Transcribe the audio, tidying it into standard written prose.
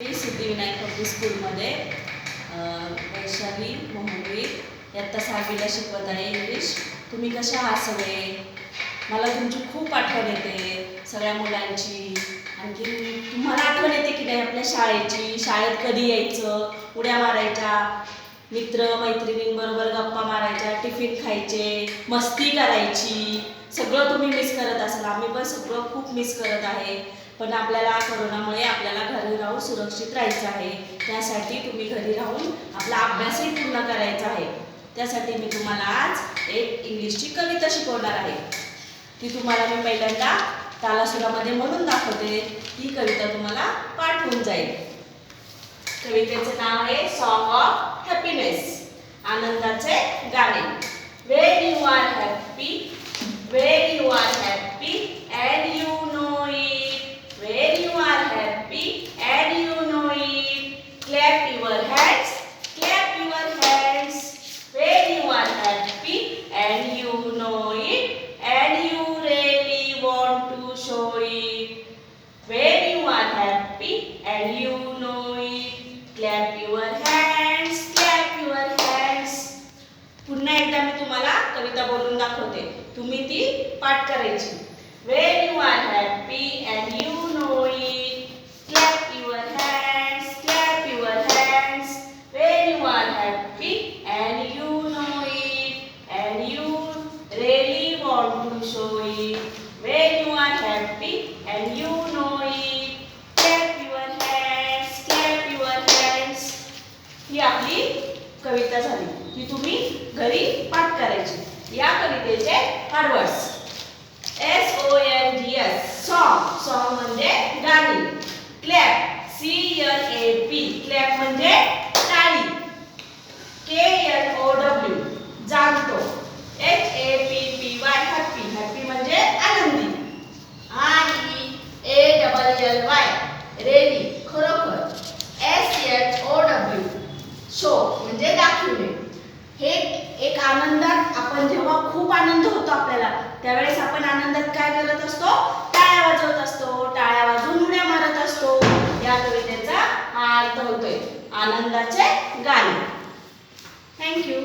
मी Siddhivinayak public स्कूलमध्ये वैशाली मोहनवीर इयत्ता 6वीला शिकवत आहे इंग्लिश. तुम्ही कसे आहात सगळे? मला तुमची खूप आठवण येते सगळ्या मुलांची. आणखी तुम्हाला आठवण येते की नाही आपल्या शाळेची? शाळेत कधी यायचं, उड्या मारायच्या, मित्र मैत्रिणींबरोबर गप्पा मारायच्या, टिफिन खायचे, मस्ती करायची, सगळं तुम्ही मिस करत असाल. आम्ही पण सगळं खूप मिस करत आहे. पण आपल्याला कोरोनामुळे आपल्याला घरी राहून सुरक्षित राहायचं आहे. त्यासाठी तुम्ही घरी राहून आपला अभ्यासही पूर्ण करायचा आहे. त्यासाठी मी तुम्हाला आज एक इंग्लिशची कविता शिकवणार आहे. ती तुम्हाला मी पहिल्यांदा तालासुरामध्ये म्हणून दाखवते. ही कविता तुम्हाला पाठ होऊन जाईल. कवितेचे नाव आहे सॉन्ग ऑफ हॅपीनेस, आनंदाचे गाणे. When you are happy, when you are happy and you know it, when you are happy and you know it, clap your hands, clap your hands. When you are happy and you know it and you really want to show it, when you are happy and you know it, clap your hands, clap your hands. पुन्हा एकदा मी तुम्हाला कविता बोलून दाखवते, तुम्ही ती पाठ करायची. When you are happy and you know it, clap your hands, clap your hands. When you are happy and you know it and you really want to show it, when you are happy and you know it, clap your hands, clap your hands. ही आपली कविता झाली. ती तुम्ही घरी पाठ करायची. या कवितेचे words SONGS, song. Song म्हणजे गाणी. क्लॅप, CLAP, क्लॅप म्हणजे टाळी. KNOW, जाणतो. HAPPY, happy. हॅपी म्हणजे आनंदी. REALLY, रेडी, खरोखर. SHOW, शो म्हणजे दाखवणे. हे एक आनंदात आपण जेव्हा खूप आनंद होतो आपल्याला, त्यावेळेस आपण आनंदात काय करत असतो? टाळ्या वाजवत असतो, टाळ्या वाजवून उड्या मारत असतो. या कवितेचा हा अर्थ होतोय आनंदाचे गाणे. थँक्यू.